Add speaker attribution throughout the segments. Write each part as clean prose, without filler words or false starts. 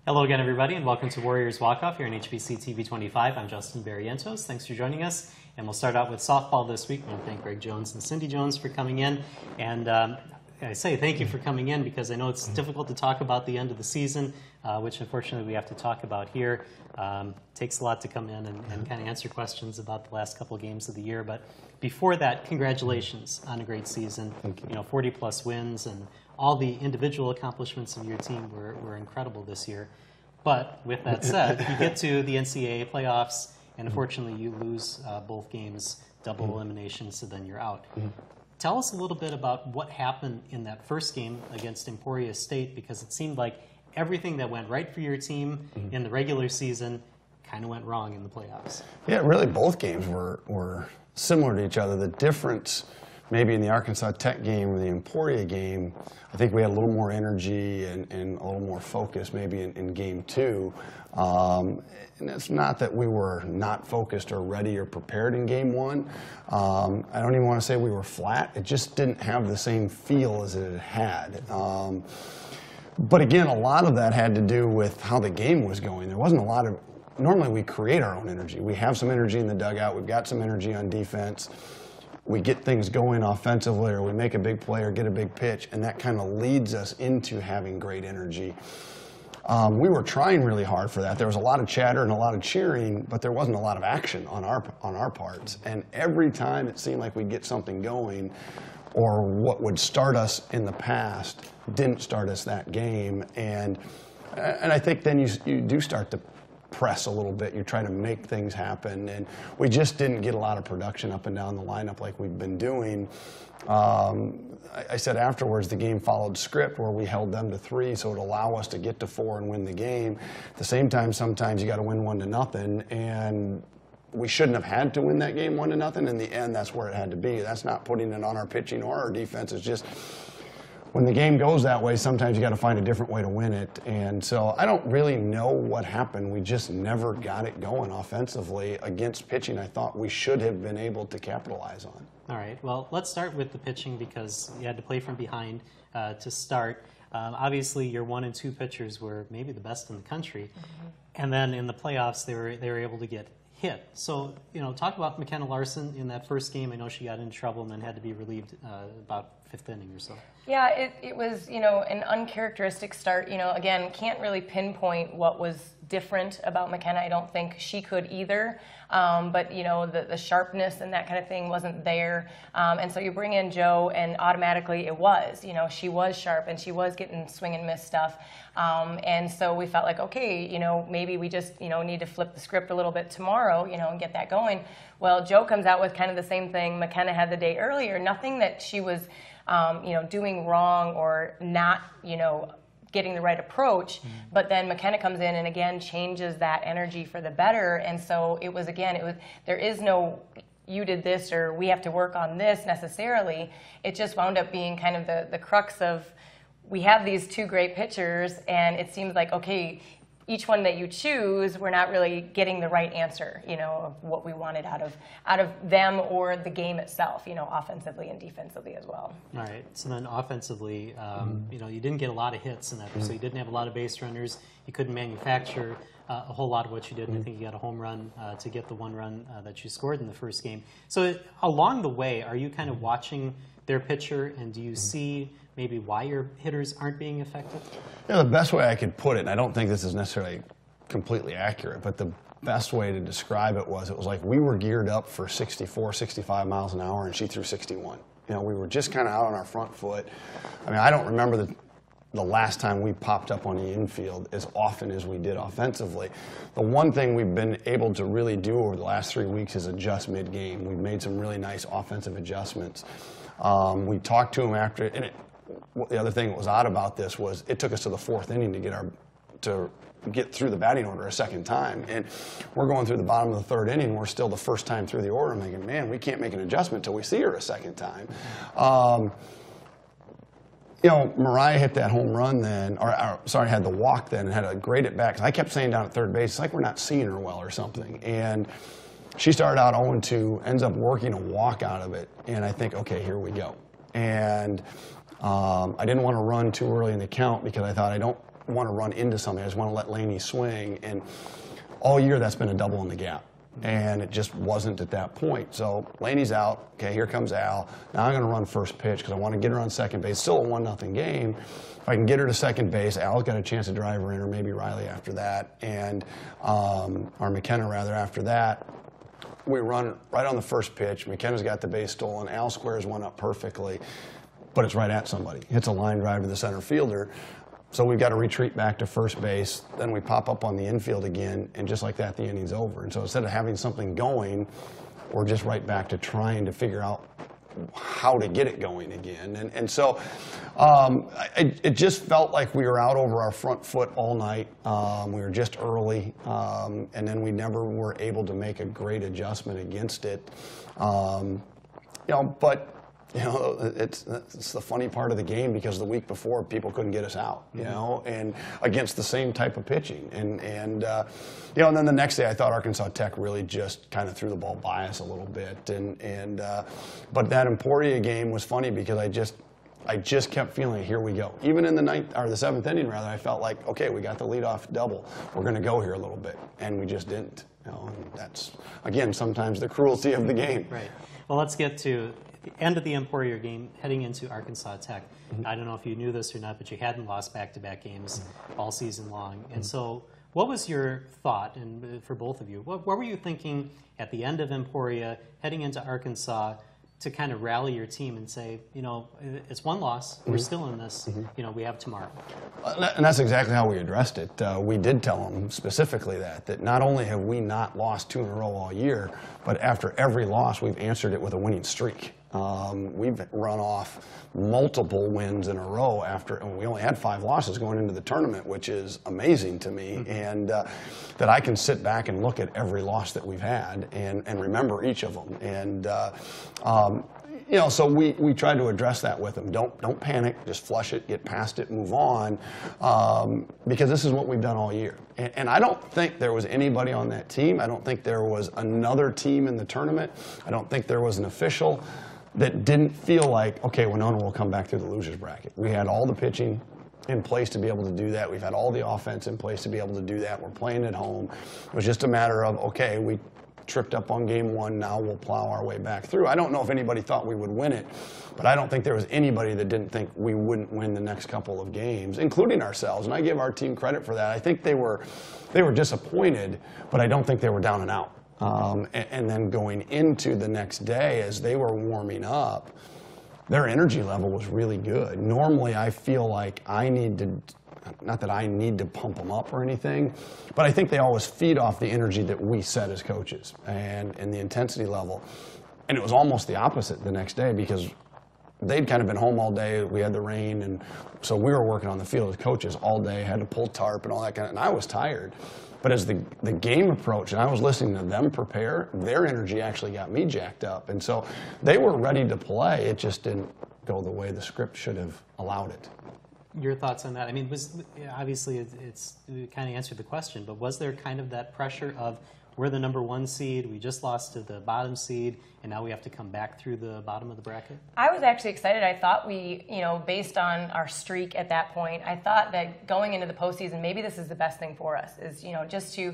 Speaker 1: Hello again, everybody, and welcome to Warriors Walkoff here on HBC TV 25. I'm Justin Barrientos. Thanks for joining us. And we'll start out with softball this week. I want to thank Greg Jones and Cindy Jones for coming in. And I say thank you for coming in because I know it's difficult to talk about the end of the season, which unfortunately we have to talk about here. Takes a lot to come in and kind of answer questions about the last couple of games of the year. But before that, congratulations on a great season.
Speaker 2: Thank you.
Speaker 1: You know, 40-plus wins, and all the individual accomplishments of your team were incredible this year. But with that said, you get to the NCAA playoffs, and unfortunately you lose both games, double elimination, so then you're out. Tell us a little bit about what happened in that first game against Warrior State, because it seemed like everything that went right for your team in the regular season kind of went wrong in the playoffs.
Speaker 2: Yeah, really both games were similar to each other. The difference maybe in the Arkansas Tech game or the Emporia game, I think we had a little more energy and a little more focus maybe in game two. And it's not that we were not focused or ready or prepared in game one. I don't even want to say we were flat. It just didn't have the same feel as it had. But again, a lot of that had to do with how the game was going. There wasn't a lot of, normally we create our own energy. We have some energy in the dugout. We've got some energy on defense. We get things going offensively, or we make a big play or get a big pitch, and that kind of leads us into having great energy. We were trying really hard for that. There was a lot of chatter and a lot of cheering, but there wasn't a lot of action on our parts. And every time it seemed like we'd get something going, or what would start us in the past didn't start us that game. And I think then you do start to press a little bit. You're trying to make things happen, and we just didn't get a lot of production up and down the lineup like we've been doing. I said afterwards the game followed script where we held them to 3, so it would allow us to get to 4 and win the game. At the same time, sometimes you got to win 1-0, and we shouldn't have had to win that game 1-0. In the end, that's where it had to be. That's not putting it on our pitching or our defense. It's just when the game goes that way, sometimes you got to find a different way to win it. And so I don't really know what happened. We just never got it going offensively against pitching I thought we should have been able to capitalize on.
Speaker 1: All right. Well, let's start with the pitching because you had to play from behind to start. Obviously, your 1 and 2 pitchers were maybe the best in the country. And then in the playoffs, they were able to get hit. So, you know, talk about McKenna Larson in that first game. I know she got in trouble and then had to be relieved about 5th inning or so.
Speaker 3: Yeah, it was, you know, an uncharacteristic start. You know, again, can't really pinpoint what was different about McKenna. I don't think she could either. But, you know, the sharpness and that kind of thing wasn't there. And so you bring in Jo, and automatically it was. You know, she was sharp and she was getting swing and miss stuff. And so we felt like, okay, you know, maybe we just, you know, need to flip the script a little bit tomorrow, you know, and get that going. Well, Jo comes out with kind of the same thing McKenna had the day earlier. Nothing that she was, you know, doing wrong or not, you know, getting the right approach, but then McKenna comes in and again changes that energy for the better. And so it was, again, there is no you did this or we have to work on this necessarily. It just wound up being kind of the crux of, we have these 2 great pitchers and it seems like, okay, each one that you choose, we're not really getting the right answer, you know, of what we wanted out of them or the game itself, you know, offensively and defensively as well.
Speaker 1: All right. So then offensively, you know, you didn't get a lot of hits in that, so you didn't have a lot of base runners. You couldn't manufacture a whole lot of what you did. And I think you got a home run to get the 1 run that you scored in the first game. So along the way, are you kind of watching their pitcher, and do you see maybe why your hitters aren't being effective?
Speaker 2: Yeah, the best way I could put it, and I don't think this is necessarily completely accurate, but the best way to describe it was like we were geared up for 64, 65 miles an hour, and she threw 61. You know, we were just kind of out on our front foot. I mean, I don't remember the last time we popped up on the infield as often as we did offensively. The one thing we've been able to really do over the last 3 weeks is adjust mid-game. We've made some really nice offensive adjustments. We talked to them after, and the other thing that was odd about this was it took us to the 4th inning to get through the batting order a second time. And we're going through the bottom of the 3rd inning. We're still the first time through the order. I'm thinking, man, we can't make an adjustment until we see her a second time. You know, Mariah hit that home run then, or sorry, had the walk then and had a great at bat. I kept saying down at third base, it's like we're not seeing her well or something. And she started out 0-2, ends up working a walk out of it. And I think, okay, here we go. And I didn't want to run too early in the count because I thought I don't want to run into something. I just want to let Lainey swing. And all year that's been a double in the gap. And it just wasn't at that point. So Lainey's out. Okay, here comes Al. Now I'm going to run first pitch because I want to get her on second base. Still a 1-0 game. If I can get her to second base, Al's got a chance to drive her in, or maybe Riley after that, and or McKenna rather after that. We run right on the first pitch. McKenna's got the base stolen. Al squares one up perfectly, but it's right at somebody. Hits a line drive to the center fielder. So we've got to retreat back to first base. Then we pop up on the infield again, and just like that, the inning's over. And so instead of having something going, we're just right back to trying to figure out how to get it going again. And so it just felt like we were out over our front foot all night. We were just early, and then we never were able to make a great adjustment against it. You know, but you know, it's the funny part of the game because the week before people couldn't get us out, you know, and against the same type of pitching. And you know, and then the next day I thought Arkansas Tech really just kind of threw the ball by us a little bit. But that Emporia game was funny because I just kept feeling, here we go. Even in the 7th inning, rather, I felt like, okay, we got the leadoff double. We're going to go here a little bit, and we just didn't. You know, and that's again sometimes the cruelty of the game.
Speaker 1: Right. Well, let's get to the end of the Emporia game, heading into Arkansas Tech. I don't know if you knew this or not, but you hadn't lost back-to-back games all season long. And so what was your thought, and for both of you, what were you thinking at the end of Emporia, heading into Arkansas, to kind of rally your team and say, you know, it's one loss, we're still in this, you know, we have tomorrow?
Speaker 2: And that's exactly how we addressed it. We did tell them specifically that not only have we not lost 2 in a row all year, but after every loss, we've answered it with a winning streak. We've run off multiple wins in a row and we only had 5 losses going into the tournament, which is amazing to me. And that I can sit back and look at every loss that we've had and remember each of them. And you know, so we tried to address that with them. Don't panic, just flush it, get past it, move on, because this is what we've done all year. And I don't think there was anybody on that team. I don't think there was another team in the tournament. I don't think there was an official that didn't feel like, okay, Winona will come back through the losers bracket. We had all the pitching in place to be able to do that. We've had all the offense in place to be able to do that. We're playing at home. It was just a matter of, okay, we tripped up on game 1, now we'll plow our way back through. I don't know if anybody thought we would win it, but I don't think there was anybody that didn't think we wouldn't win the next couple of games, including ourselves, and I give our team credit for that. I think they were disappointed, but I don't think they were down and out. And then going into the next day, as they were warming up, their energy level was really good. Normally, I feel like I need to, not that I need to pump them up or anything, but I think they always feed off the energy that we set as coaches and the intensity level. And it was almost the opposite the next day because they'd kind of been home all day. We had the rain, and so we were working on the field as coaches all day, had to pull tarp and all that kind of, and I was tired. But as the game approached, and I was listening to them prepare, their energy actually got me jacked up. And so they were ready to play. It just didn't go the way the script should have allowed it.
Speaker 1: Your thoughts on that? I mean, obviously it kind of answered the question, but was there kind of that pressure of we're the number 1 seed, we just lost to the bottom seed, and now we have to come back through the bottom of the bracket? I
Speaker 3: was actually excited. I thought we, you know, based on our streak at that point, I thought that going into the postseason, maybe this is the best thing for us, is, you know, just to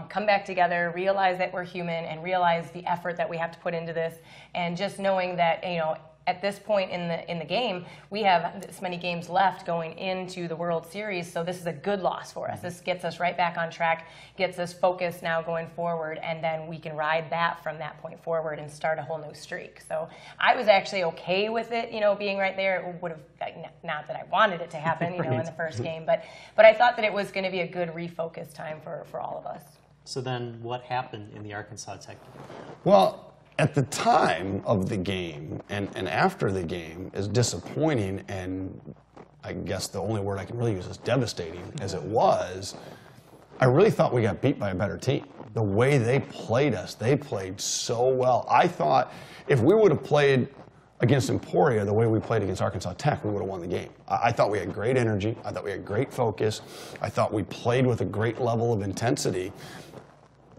Speaker 3: come back together, realize that we're human, and realize the effort that we have to put into this, and just knowing that, you know, at this point in the game, we have this many games left going into the World Series, so this is a good loss for us. This gets us right back on track, gets us focused now going forward, and then we can ride that from that point forward and start a whole new streak. So I was actually okay with it, you know, being right there. It would have, not that I wanted it to happen, you know, in the first game, but I thought that it was going to be a good refocus time for all of us.
Speaker 1: So then what happened in the Arkansas Tech game?
Speaker 2: Well, at the time of the game and after the game, as disappointing and I guess the only word I can really use is devastating as it was, I really thought we got beat by a better team. The way they played us, they played so well. I thought if we would have played against Emporia the way we played against Arkansas Tech, we would have won the game. I thought we had great energy. I thought we had great focus. I thought we played with a great level of intensity.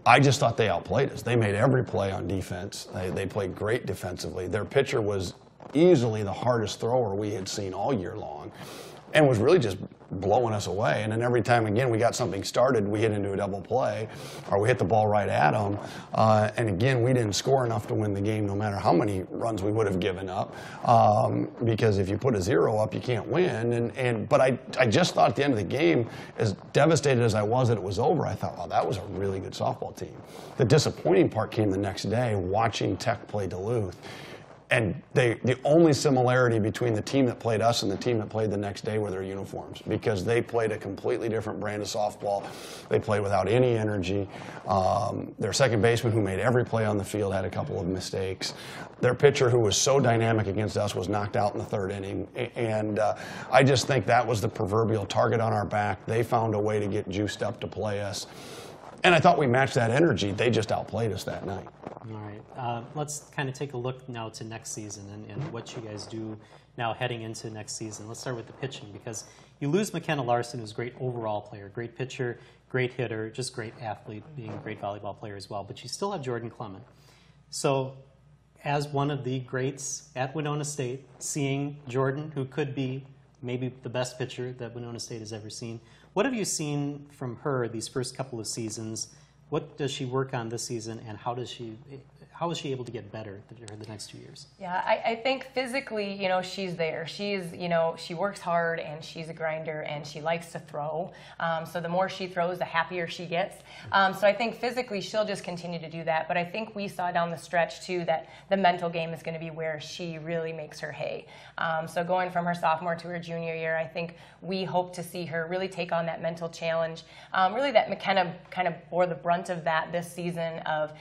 Speaker 2: I just thought they outplayed us. They made every play on defense. They played great defensively. Their pitcher was easily the hardest thrower we had seen all year long and was really just blowing us away. And then every time, again, we got something started, we hit into a double play or we hit the ball right at them. And again, we didn't score enough to win the game no matter how many runs we would have given up. Because if you put a 0 up, you can't win. But I just thought at the end of the game, as devastated as I was that it was over, I thought, wow, that was a really good softball team. The disappointing part came the next day, watching Tech play Duluth. And the only similarity between the team that played us and the team that played the next day were their uniforms, because they played a completely different brand of softball. They played without any energy. Their second baseman, who made every play on the field, had a couple of mistakes. Their pitcher, who was so dynamic against us, was knocked out in the third inning. And I just think that was the proverbial target on our back. They found a way to get juiced up to play us. And I thought we matched that energy. They just outplayed us that night.
Speaker 1: All right. Let's kind of take a look now to next season and what you guys do now heading into next season. Let's start with the pitching, because you lose McKenna Larson, who's a great overall player, great pitcher, great hitter, just great athlete, being a great volleyball player as well. But you still have Jordan Clement. So as one of the greats at Winona State, seeing Jordan, who could be maybe the best pitcher that Winona State has ever seen, what have you seen from her these first couple of seasons? What does she work on this season, and how is she able to get better the next 2 years?
Speaker 3: Yeah, I think physically, she's there. She's, she works hard and she's a grinder and she likes to throw. So the more she throws, the happier she gets. So I think physically she'll just continue to do that. But I think we saw down the stretch too that the mental game is going to be where she really makes her hay. So going from her sophomore to her junior year, I think we hope to see her really take on that mental challenge. Really that McKenna kind of bore the brunt of that this season of,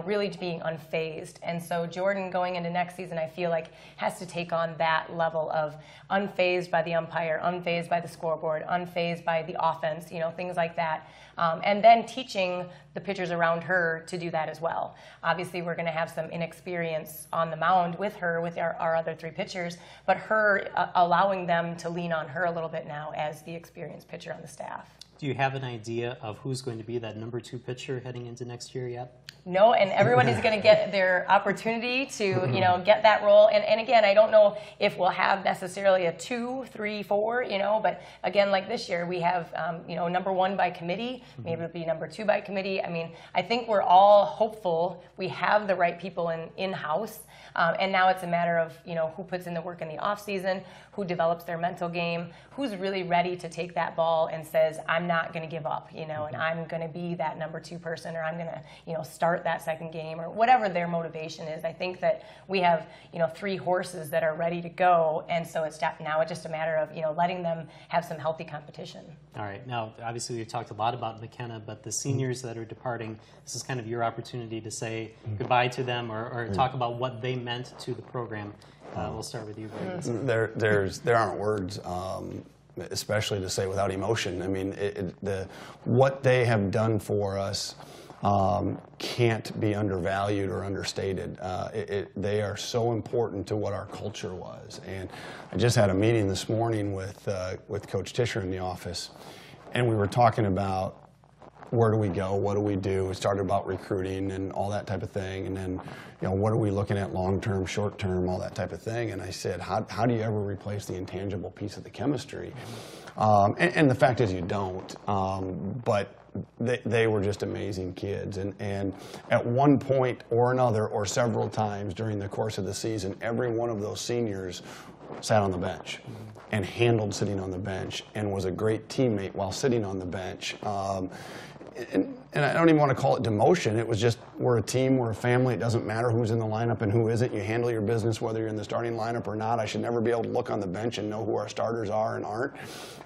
Speaker 3: really being unfazed. And so Jordan going into next season, I feel like has to take on that level of unfazed by the umpire, unfazed by the scoreboard, unfazed by the offense, things like that. And then teaching the pitchers around her to do that as well. Obviously, we're going to have some inexperience on the mound with her, with our other three pitchers, but her allowing them to lean on her a little bit now as the experienced pitcher on the staff.
Speaker 1: Do you have an idea of who's going to be that number 2 pitcher heading into next year yet?
Speaker 3: No, and everyone is going to get their opportunity to, get that role. And again, I don't know if we'll have necessarily a 2, 3, 4, but again, like this year, we have, number 1 by committee. Maybe it'll be number 2 by committee. I mean, I think we're all hopeful we have the right people in-house. And now it's a matter of, who puts in the work in the off season, who develops their mental game, who's really ready to take that ball and says, I'm not going to give up, and I'm going to be that number 2 person, or I'm going to, start that second game, or whatever their motivation is. I think that we have, 3 horses that are ready to go. And so it's just a matter of, letting them have some healthy competition. All
Speaker 1: right. Now, obviously, we've talked a lot about McKenna, but the seniors that are departing, this is kind of your opportunity to say goodbye to them or talk about what they meant to the program. We'll start with you, Greg.
Speaker 2: There aren't words, especially to say without emotion. I mean, what they have done for us can't be undervalued or understated. They are so important to what our culture was. And I just had a meeting this morning with Coach Tischer in the office, and we were talking about where do we go, what do we do. We started about recruiting and all that type of thing, and then what are we looking at long-term, short-term, all that type of thing. And I said, how do you ever replace the intangible piece of the chemistry? And the fact is you don't, but they were just amazing kids. And at one point or another, or several times during the course of the season, every one of those seniors sat on the bench and handled sitting on the bench and was a great teammate while sitting on the bench. and I don't even want to call it demotion. It was just, we're a team, we're a family. It doesn't matter who's in the lineup and who isn't. You handle your business whether you're in the starting lineup or not. I should never be able to look on the bench and know who our starters are and aren't.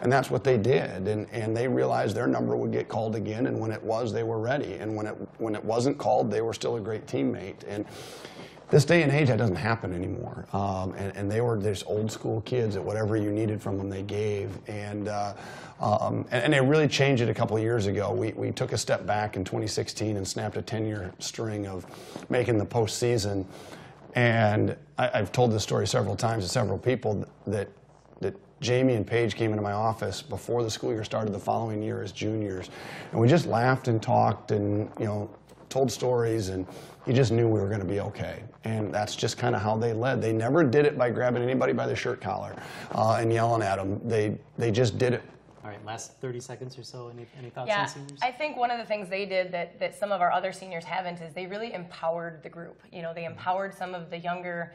Speaker 2: And that's what they did. And they realized their number would get called again. And when it was, they were ready. And when it wasn't called, they were still a great teammate. And this day and age, that doesn't happen anymore. And they were just old school kids that whatever you needed from them, they gave. And they really changed it a couple of years ago. We took a step back in 2016 and snapped a 10-year string of making the postseason. And I've told this story several times to several people that Jamie and Paige came into my office before the school year started the following year as juniors. And we just laughed and talked and, told stories, and you just knew we were going to be okay. And that's just kind of how they led. They never did it by grabbing anybody by the shirt collar and yelling at them. They just did it.
Speaker 1: All right, last 30 seconds or so, any thoughts
Speaker 3: Yeah,
Speaker 1: on seniors?
Speaker 3: I think one of the things they did that some of our other seniors haven't is they really empowered the group. They empowered some of the younger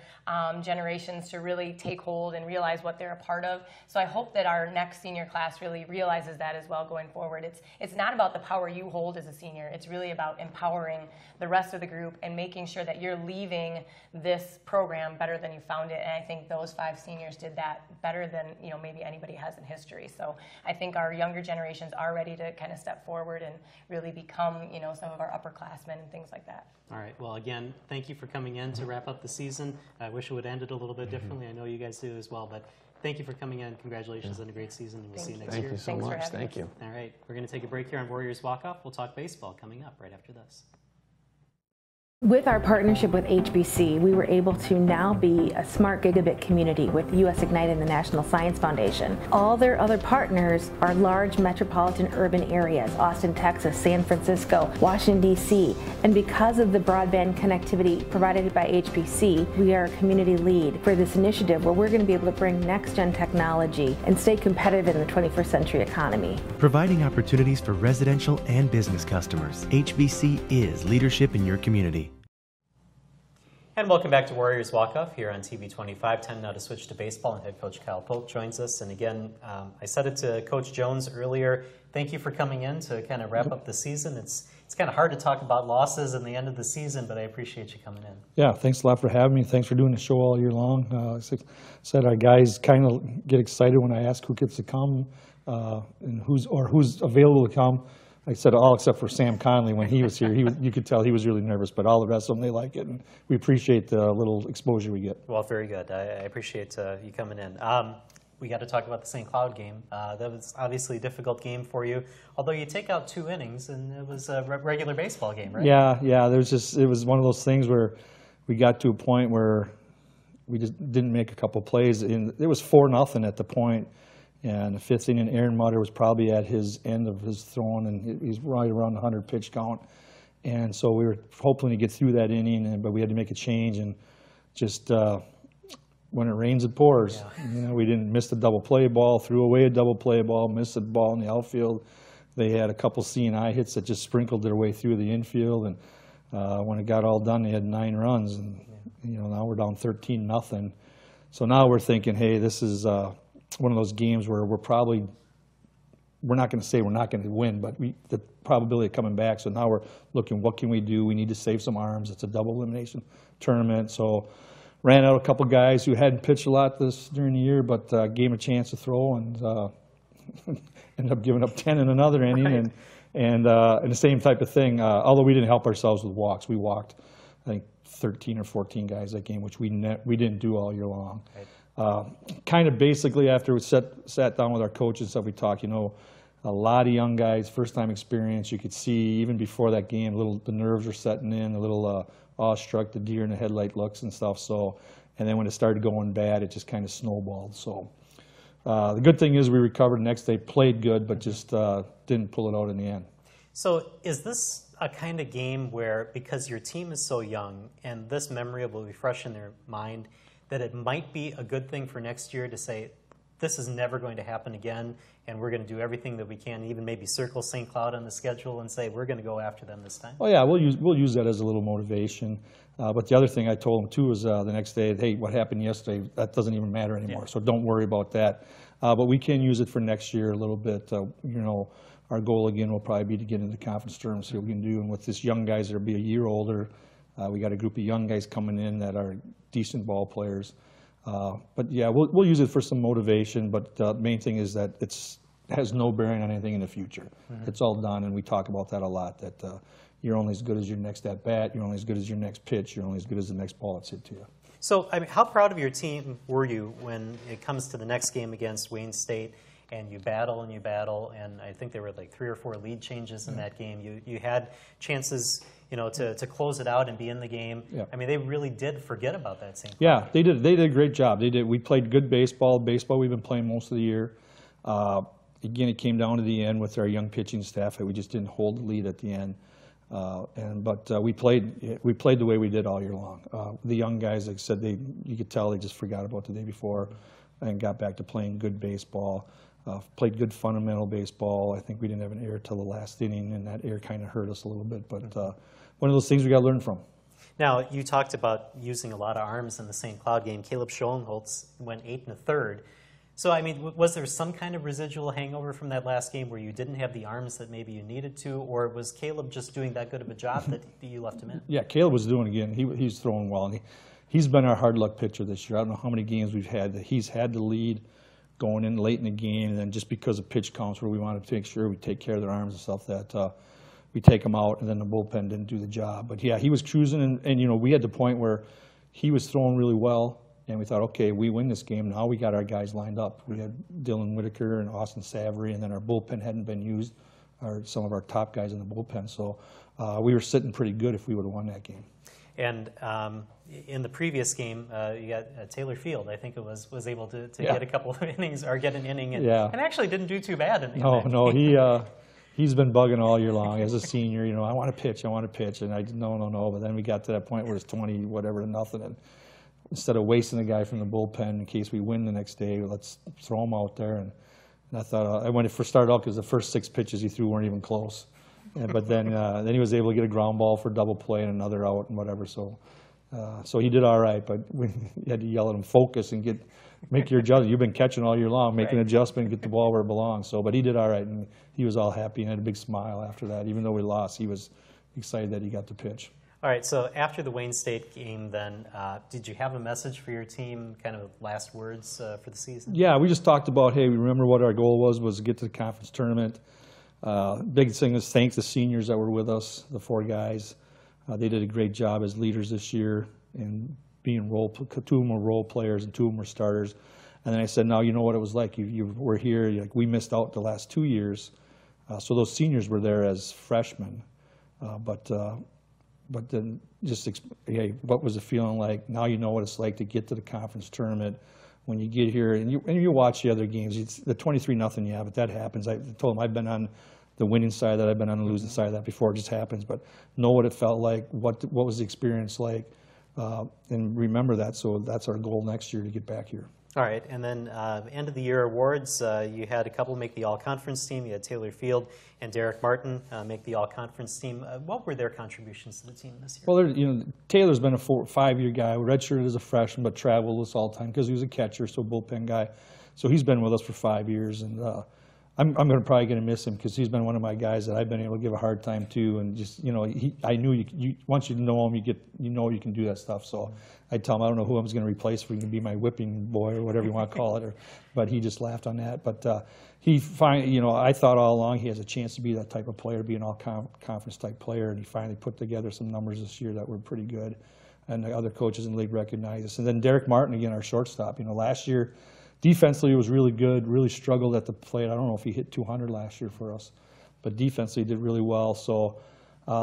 Speaker 3: generations to really take hold and realize what they're a part of. So I hope that our next senior class really realizes that as well going forward. It's not about the power you hold as a senior. It's really about empowering the rest of the group and making sure that you're leaving this program better than you found it. And I think those 5 seniors did that better than maybe anybody has in history. So I think our younger generations are ready to kind of step forward and really become, some of our upperclassmen and things like that.
Speaker 1: All right. Well, again, thank you for coming in to wrap up the season. I wish it would have ended a little bit differently. I know you guys do as well, but thank you for coming in. Congratulations on a great season, and we'll see you next year.
Speaker 2: Thank you so
Speaker 3: Thanks for
Speaker 2: much.
Speaker 3: having
Speaker 2: Thank
Speaker 3: us.
Speaker 2: you.
Speaker 1: All right. We're going to take a break here on Warriors Walkoff. We'll talk baseball coming up right after this.
Speaker 4: With our partnership with HBC, we were able to now be a smart gigabit community with US Ignite and the National Science Foundation. All their other partners are large metropolitan urban areas, Austin, Texas, San Francisco, Washington, D.C. And because of the broadband connectivity provided by HBC, we are a community lead for this initiative where we're going to be able to bring next-gen technology and stay competitive in the 21st century economy.
Speaker 5: Providing opportunities for residential and business customers, HBC is leadership in your community.
Speaker 1: And welcome back to Warriors Walkoff here on TV 25. Time now to switch to baseball, and head coach Kyle Polk joins us. And again, I said it to Coach Jones earlier. Thank you for coming in to kind of wrap up the season. It's kind of hard to talk about losses in the end of the season, but I appreciate you coming in.
Speaker 6: Yeah, thanks a lot for having me. Thanks for doing the show all year long. As I said, our guys kind of get excited when I ask who gets to come and who's available to come. Like I said, all except for Sam Conley when he was here. You could tell he was really nervous, but all the rest of them, they like it, and we appreciate the little exposure we get.
Speaker 1: Well, very good. I appreciate you coming in. We got to talk about the St. Cloud game. That was obviously a difficult game for you, although you take out 2 innings, and it was a regular baseball game, right?
Speaker 6: Yeah. It was one of those things where we got to a point where we just didn't make a couple plays. And it was 4-0 at the point. And the 5th inning, Aaron Mutter was probably at his end of his throwing, and he's right around the 100 pitch count. And so we were hoping to get through that inning, but we had to make a change. And just when it rains, it pours. Yeah. We didn't miss the double play ball, threw away a double play ball, missed a ball in the outfield. They had a couple C&I hits that just sprinkled their way through the infield. And when it got all done, they had 9 runs. And now we're down 13-0. So now we're thinking, hey, this is one of those games where we're not going to say we're not going to win, but the probability of coming back. So now we're looking, what can we do? We need to save some arms. It's a double elimination tournament. So ran out a couple guys who hadn't pitched a lot during the year, but gave them a chance to throw, and ended up giving up 10 in another inning. Right. And the same type of thing. Although we didn't help ourselves with walks, we walked, I think, 13 or 14 guys that game, which we didn't do all year long. Right. Kind of basically after we sat down with our coaches and stuff, we talked, a lot of young guys, first time experience. You could see even before that game, the nerves were setting in, a little awestruck, the deer in the headlight looks and stuff. So, and then when it started going bad, it just kind of snowballed. So the good thing is we recovered the next day, played good, but just didn't pull it out in the end.
Speaker 1: So is this a kind of game where, because your team is so young and this memory will be fresh in their mind, that it might be a good thing for next year to say, this is never going to happen again, and we're going to do everything that we can, even maybe circle St. Cloud on the schedule and say, we're going to go after them this time?
Speaker 6: Oh yeah, we'll use that as a little motivation. But the other thing I told them too is the next day, hey, what happened yesterday, that doesn't even matter anymore, so don't worry about that. But we can use it for next year a little bit. Our goal again will probably be to get into the conference tournament, see what we can do. And with this young guys that'll be a year older, we got a group of young guys coming in that are decent ball players. But yeah, we'll use it for some motivation. But the main thing is that it has no bearing on anything in the future. It's all done, and we talk about that a lot. That you're only as good as your next at bat. You're only as good as your next pitch. You're only as good as the next ball that's hit to you.
Speaker 1: So, I mean, how proud of your team were you when it comes to the next game against Wayne State, and you battle, and I think there were like 3 or 4 lead changes in that game. You had chances, to close it out and be in the game.
Speaker 6: Yeah.
Speaker 1: I mean, they really did forget about that same.
Speaker 6: Yeah, they did. They did a great job. They did. We played good baseball. Baseball we've been playing most of the year. Again, it came down to the end with our young pitching staff. We just didn't hold the lead at the end. But we played the way we did all year long. The young guys, like I said, you could tell they just forgot about the day before and got back to playing good baseball. Played good fundamental baseball. I think we didn't have an error till the last inning, and that error kind of hurt us a little bit. But one of those things we got to learn from.
Speaker 1: Now, you talked about using a lot of arms in the St. Cloud game. Caleb Schoenholtz went 8 1/3. So, I mean, was there some kind of residual hangover from that last game where you didn't have the arms that maybe you needed to, or was Caleb just doing that good of a job that you left him in?
Speaker 6: Yeah, Caleb was doing it again. He's throwing well, and he's been our hard luck pitcher this year. I don't know how many games we've had that he's had the lead going in late in the game, and then just because of pitch counts where we wanted to make sure we take care of their arms and stuff, that we take them out, and then the bullpen didn't do the job. But yeah, he was cruising, and we had the point where he was throwing really well. And we thought, okay, we win this game. Now we got our guys lined up. We had Dylan Whitaker and Austin Savory, and then our bullpen hadn't been used, some of our top guys in the bullpen. So we were sitting pretty good if we would have won that game.
Speaker 1: And in the previous game, you got Taylor Field, I think it was able to get a couple of innings, or get an inning, and actually didn't do too bad. He's been bugging all year long as a senior. I want to pitch, and I no. But then we got to that point where it's 20 whatever to nothing, and instead of wasting a guy from the bullpen in case we win the next day, let's throw him out there. And I thought, when it first started out, because the first 6 pitches he threw weren't even close. But then he was able to get a ground ball for double play and another out and whatever. So he did all right, but we had to yell at him, focus and make your adjustment. You've been catching all year long, make an adjustment, get the ball where it belongs. But he did all right, and he was all happy and had a big smile after that. Even though we lost, he was excited that he got to pitch. All right, so after the Wayne State game then, did you have a message for your team, kind of last words for the season?
Speaker 6: Yeah, we just talked about, hey, remember what our goal was to get to the conference tournament. Big thing is thank the seniors that were with us, the 4 guys. They did a great job as leaders this year, and being 2 of them were role players and 2 of them were starters. And then I said, now you know what it was like. You were here, we missed out the last 2 years. So those seniors were there as freshmen. But then hey, what was the feeling like? Now you know what it's like to get to the conference tournament. When you get here and you watch the other games, it's the 23-0, yeah, but that happens. I told them I've been on the winning side of that, I've been on the losing side of that before. It just happens. But know what it felt like, what was the experience like, and remember that. So that's our goal next year, to get back here.
Speaker 1: All right, and then end of the year awards, you had a couple make the all-conference team. You had Taylor Field and Derek Martin make the all-conference team. What were their contributions to the team this year?
Speaker 6: Well, Taylor's been a 5-year guy, redshirted as a freshman, but traveled with us all the time because he was a catcher, so bullpen guy. So he's been with us for 5 years, and I'm probably going to miss him because he's been one of my guys that I've been able to give a hard time to, and just I knew once you know him, you can do that stuff. So I tell him I don't know who I'm going to replace for. He can be my whipping boy or whatever you want to call it, but he just laughed on that. But I thought all along he has a chance to be that type of player, be an all-conference type player, and he finally put together some numbers this year that were pretty good, and the other coaches in the league recognized us. And then Derek Martin again, our shortstop. Last year, defensively, was really good, really struggled at the plate. I don't know if he hit 200 last year for us, but defensively did really well. So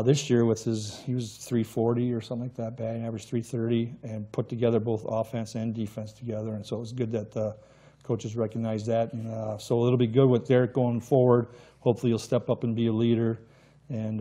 Speaker 6: this year he was 340 or something like that, batting average 330, and put together both offense and defense together. And so it was good that the coaches recognized that. And so it'll be good with Derek going forward. Hopefully he'll step up and be a leader and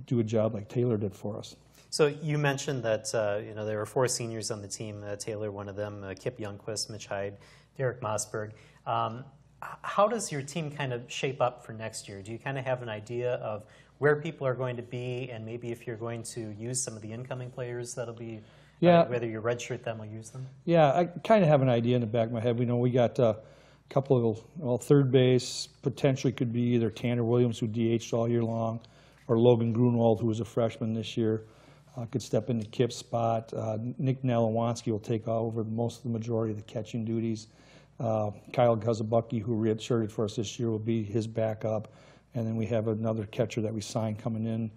Speaker 6: do a job like Taylor did for us.
Speaker 1: So you mentioned that there were 4 seniors on the team. Taylor, one of them, Kip Youngquist, Mitch Hyde, Derek Mossberg. How does your team kind of shape up for next year? Do you kind of have an idea of where people are going to be, and maybe if you're going to use some of the incoming players that'll be, whether you redshirt them or use them?
Speaker 6: Yeah, I kind of have an idea in the back of my head. We know we got couple of, well, third base potentially could be either Tanner Williams, who DH'd all year long, or Logan Grunwald, who was a freshman this year, could step into Kip's spot. Nick Nalawanski will take over most of the majority of the catching duties. Kyle Guzabucky, who redshirted for us this year, will be his backup. And then we have another catcher that we signed coming in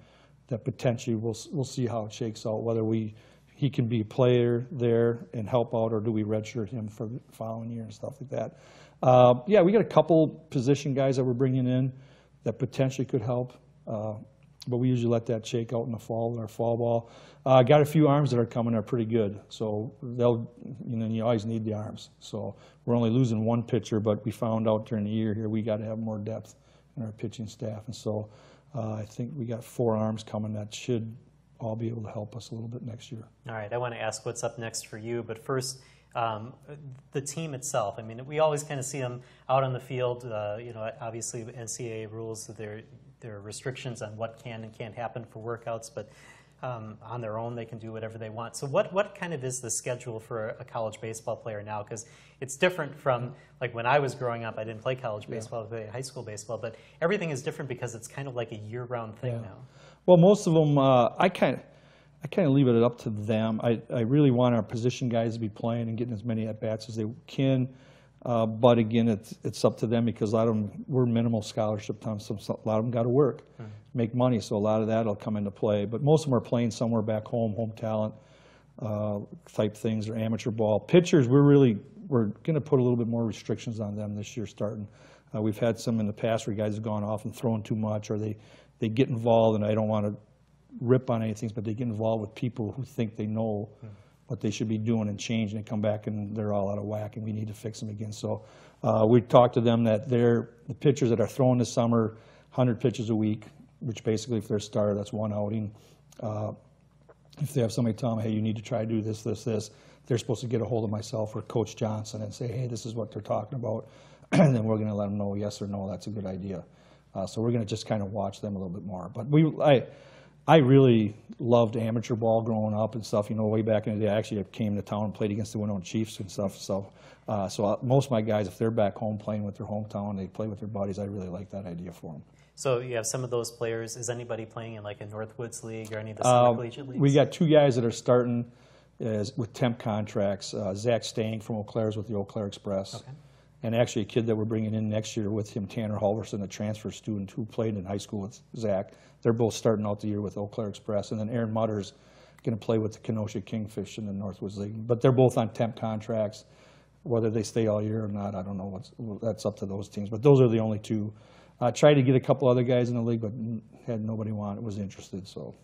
Speaker 6: that potentially we'll see how it shakes out, whether he can be a player there and help out, or do we redshirt him for the following year and stuff like that. Yeah, we got a couple position guys that we're bringing in that potentially could help. But we usually let that shake out in the fall with our fall ball. Got a few arms that are coming that are pretty good. So you always need the arms. So we're only losing one pitcher, but we found out during the year here we got to have more depth in our pitching staff. And so I think we got 4 arms coming that should all be able to help us a little bit next year.
Speaker 1: All right, I want to ask what's up next for you, but first, the team itself. I mean, we always kind of see them out on the field. Obviously NCAA rules, there are restrictions on what can and can't happen for workouts, but on their own they can do whatever they want. So what kind of is the schedule for a college baseball player now? Because it's different from, like, when I was growing up, I didn't play college baseball, I played high school baseball, but everything is different because it's kind of like a year-round thing now.
Speaker 6: Well, most of them, I kind of leave it up to them. I really want our position guys to be playing and getting as many at-bats as they can. But again, it's up to them, because a lot of them, we're minimal scholarship time, so a lot of them got to work, make money, so a lot of that will come into play. But most of them are playing somewhere back home talent type things, or amateur ball. Pitchers, we're going to put a little bit more restrictions on them this year starting. We've had some in the past where guys have gone off and thrown too much, or they get involved, and I don't want to rip on anything, but they get involved with people who think they know what they should be doing and change, and they come back and they're all out of whack, and we need to fix them again. So we talked to them that the pitchers that are throwing this summer, 100 pitches a week, which basically if they're a starter, that's 1 outing. If they have somebody tell them, hey, you need to try to do this, they're supposed to get a hold of myself or Coach Johnson and say, hey, this is what they're talking about, and then we're going to let them know yes or no, that's a good idea. So we're going to just kind of watch them a little bit more. But I really loved amateur ball growing up and stuff. Way back in the day, I actually came to town and played against the Winona Chiefs and stuff. So most of my guys, if they're back home playing with their hometown, they play with their buddies, I really like that idea for them.
Speaker 1: So you have some of those players. Is anybody playing in like a Northwoods League or any of the summer collegiate leagues?
Speaker 6: We got 2 guys that are starting with temp contracts. Zach Stang from Eau Claire is with the Eau Claire Express. Okay. And actually a kid that we're bringing in next year with him, Tanner Halverson, a transfer student who played in high school with Zach. They're both starting out the year with Eau Claire Express. And then Aaron Mutter's going to play with the Kenosha Kingfish in the Northwoods League. But they're both on temp contracts. Whether they stay all year or not, I don't know. That's up to those teams. But those are the only 2. Tried to get a couple other guys in the league, but had nobody was interested. So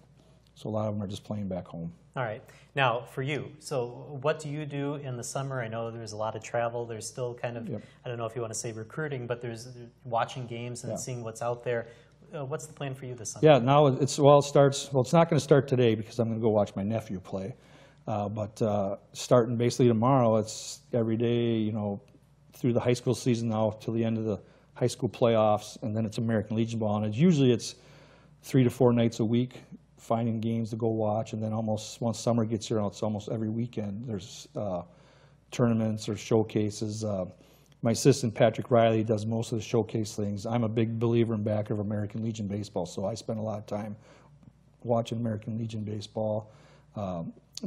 Speaker 6: a lot of them are just playing back home.
Speaker 1: All right. Now, for you, so what do you do in the summer? I know there's a lot of travel. There's still kind of, I don't know if you want to say recruiting, but there's watching games and seeing what's out there. What's the plan for you this summer? Yeah,
Speaker 6: now it's not going to start today because I'm going to go watch my nephew play. But starting basically tomorrow, it's every day, through the high school season now till the end of the high school playoffs, and then it's American Legion ball. And usually it's 3 to 4 nights a week, finding games to go watch, and then almost once summer gets here, it's almost every weekend there's tournaments or showcases. My assistant Patrick Riley does most of the showcase things. I'm a big believer and backer of American Legion baseball, so I spend a lot of time watching American Legion baseball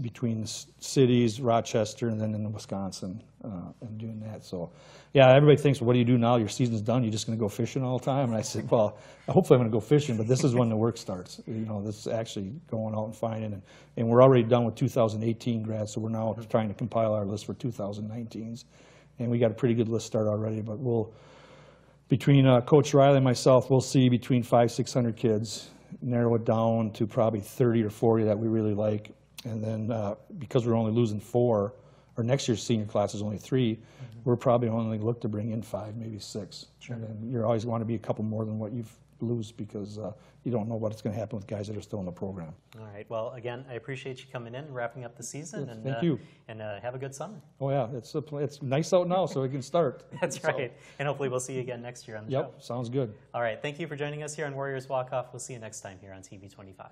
Speaker 6: between the cities, Rochester, and then in Wisconsin, and doing that. So, yeah, everybody thinks, well, what do you do now? Your season's done. You're just going to go fishing all the time? And I said, well, hopefully I'm going to go fishing, but this is when the work starts. This is actually going out and finding. And we're already done with 2018 grads, so we're now trying to compile our list for 2019s. And we got a pretty good list start already, but between Coach Riley and myself, we'll see between 500-600 kids, narrow it down to probably 30 or 40 that we really like. And then because we're only losing 4, or next year's senior class is only 3, we're probably only look to bring in 5, maybe 6. Sure. And then you always want to be a couple more than what you lose because you don't know what's going to happen with guys that are still in the program.
Speaker 1: All right. Well, again, I appreciate you coming in and wrapping up the season.
Speaker 6: And, thank you.
Speaker 1: And have a good summer.
Speaker 6: Oh, yeah. It's nice out now, so we can start.
Speaker 1: That's right. And hopefully we'll see you again next year on the show.
Speaker 6: Yep. Sounds good.
Speaker 1: All right. Thank you for joining us here on Warriors Walk Off. We'll see you next time here on TV 25.